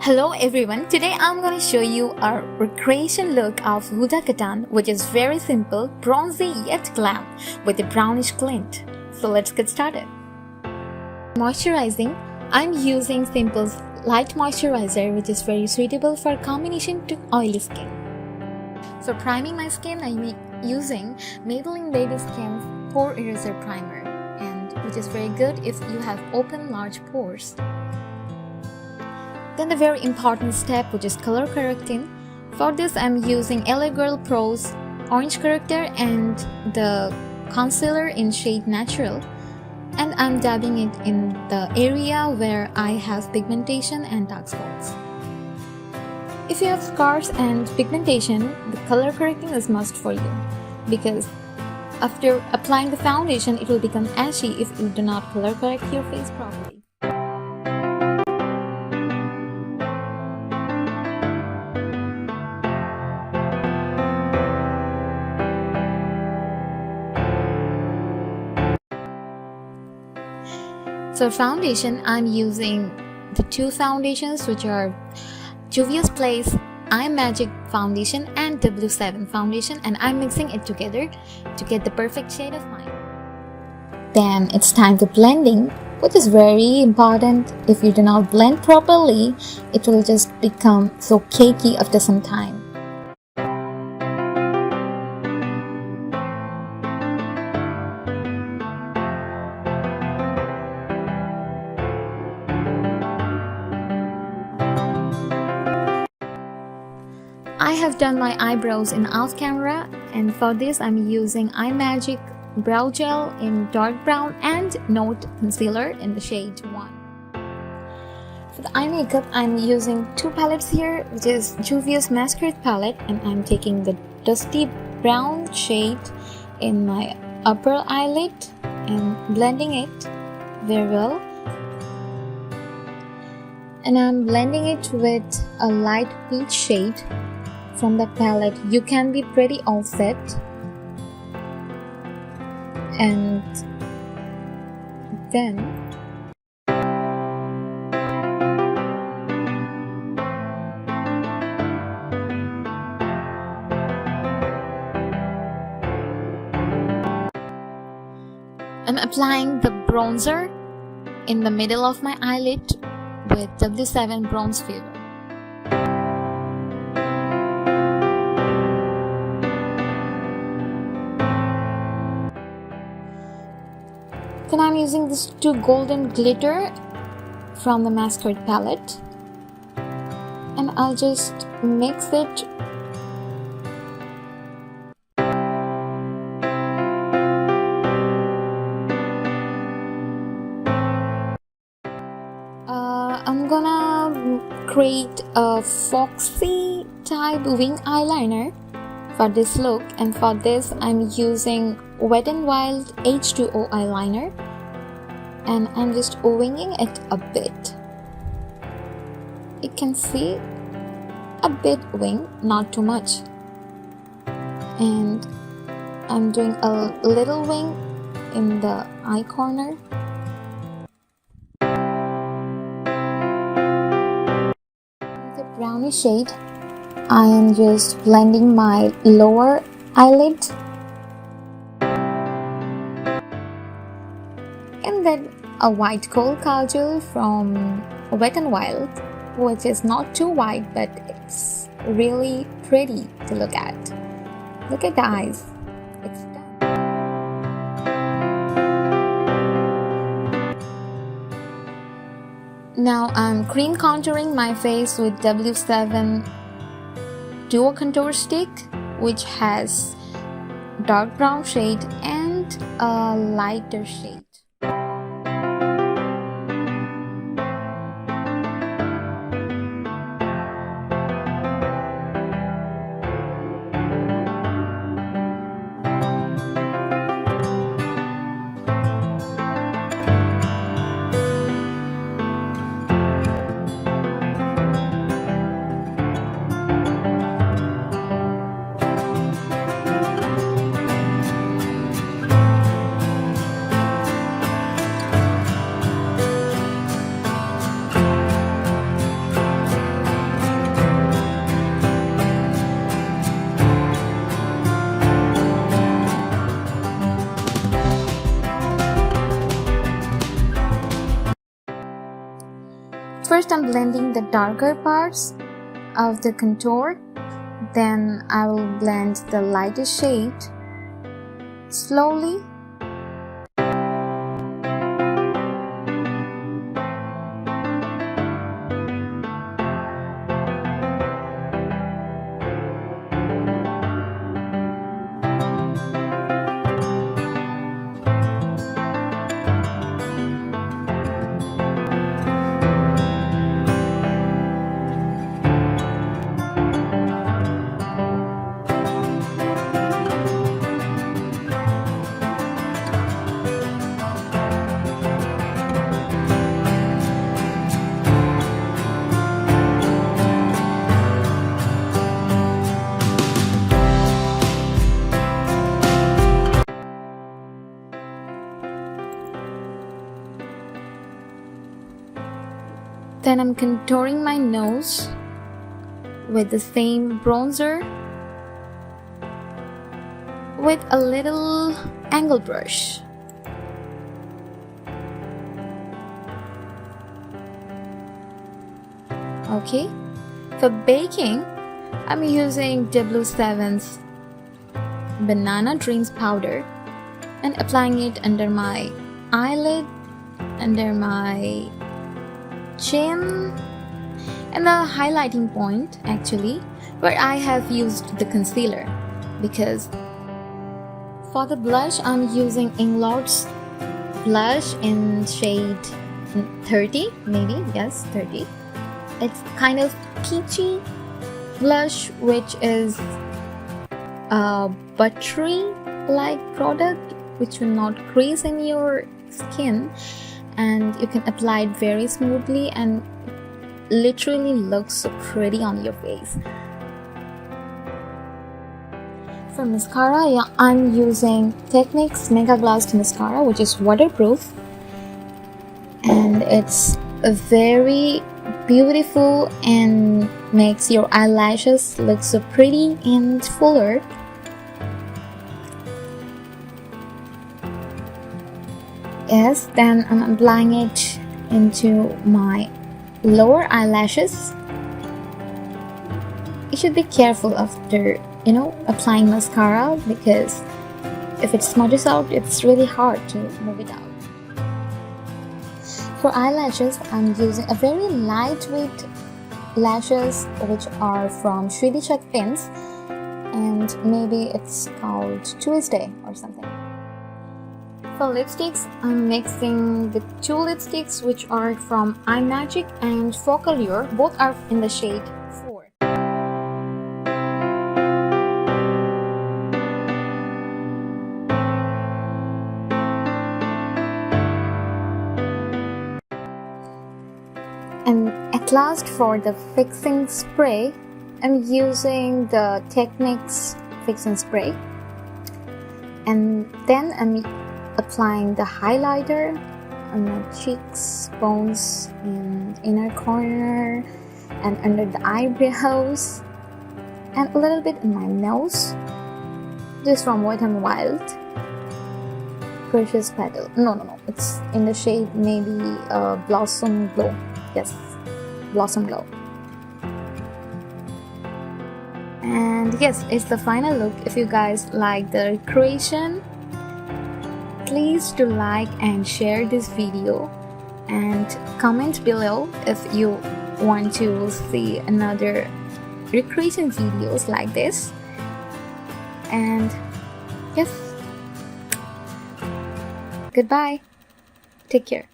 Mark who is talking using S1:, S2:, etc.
S1: Hello everyone, today I'm going to show you a recreation look of Huda kattan, which is very simple, bronzy yet glam with a brownish glint. So let's get started. Moisturizing, I'm using Simple's light moisturizer, which is very suitable for combination to oily skin. For priming my skin, I'm using Maybelline Baby Skin's Pore Eraser Primer, and which is very good if you have open large pores. Then the very important step, which is color correcting. For this I'm using LA Girl Pro's Orange Corrector and the concealer in shade Natural, and I'm dabbing it in the area where I have pigmentation and dark spots. If you have scars and pigmentation, the color correcting is must for you, because after applying the foundation it will become ashy if you do not color correct your face properly. For foundation, I'm using the two foundations, which are Juvia's Place Eye Magic Foundation and W7 Foundation, and I'm mixing it together to get the perfect shade of mine. Then it's time to blending, which is very important. If you do not blend properly, it will just become so cakey after some time. I have done my eyebrows in off camera, and for this I'm using iMagic Brow Gel in dark brown and Note Concealer in the shade 1. For the eye makeup, I'm using two palettes here, which is Juvia's Masquerade palette, and I'm taking the dusty brown shade in my upper eyelid and blending it very well. And I'm blending it with a light peach shade from the palette. You can be pretty all set, and then I'm applying the bronzer in the middle of my eyelid with W7 Bronze Fever. Then I'm using this two golden glitter from the Masquerade palette, and I'll just mix it. I'm gonna create a fauxy type wing eyeliner for this look, and for this I'm using Wet n Wild H2O eyeliner, and I'm just winging it a bit. You can see a bit wing, not too much, and I'm doing a little wing in the eye corner. With a brownish shade, I am just blending my lower eyelid, and then a white kohl kajal from Wet n Wild, which is not too white but it's really pretty to look at. Look at the eyes. It's done. Now I'm cream contouring my face with W7 Duo Contour Stick, which has dark brown shade and a lighter shade. First, I'm blending the darker parts of the contour. Then I will blend the lighter shade slowly. Then I'm contouring my nose with the same bronzer with a little angle brush. Okay, for baking, I'm using W7's Banana Dreams powder and applying it under my eyelid, under my chin, and the highlighting point actually, where I have used the concealer. Because for the blush, I'm using Inglot's blush in shade 30, maybe, yes, 30. It's kind of peachy blush, which is a buttery like product which will not crease in your skin, and you can apply it very smoothly and literally looks so pretty on your face. For mascara, yeah, I'm using Technique's Mega Glossed Mascara, which is waterproof, and it's a very beautiful and makes your eyelashes look so pretty and fuller. Yes, then I'm applying it into my lower eyelashes. You should be careful after, applying mascara, because if it smudges out, it's really hard to move it out. For eyelashes, I'm using a very lightweight lashes, which are from Swedish Pins, and maybe it's called Tuesday or something. For lipsticks, I'm mixing the two lipsticks which are from iMagic and Focallure. Both are in the shade 4. And at last, for the fixing spray, I'm using the Technique's fixing spray. And then I'm applying the highlighter on my cheeks, bones, and inner corner, and under the eyebrows, and a little bit in my nose. This is from Wet n Wild Precious Petal. No, it's in the shade maybe Blossom Glow. Yes, Blossom Glow. And yes, it's the final look. If you guys like the recreation, please do like and share this video, and comment below if you want to see another recreation videos like this. And yes, goodbye, take care.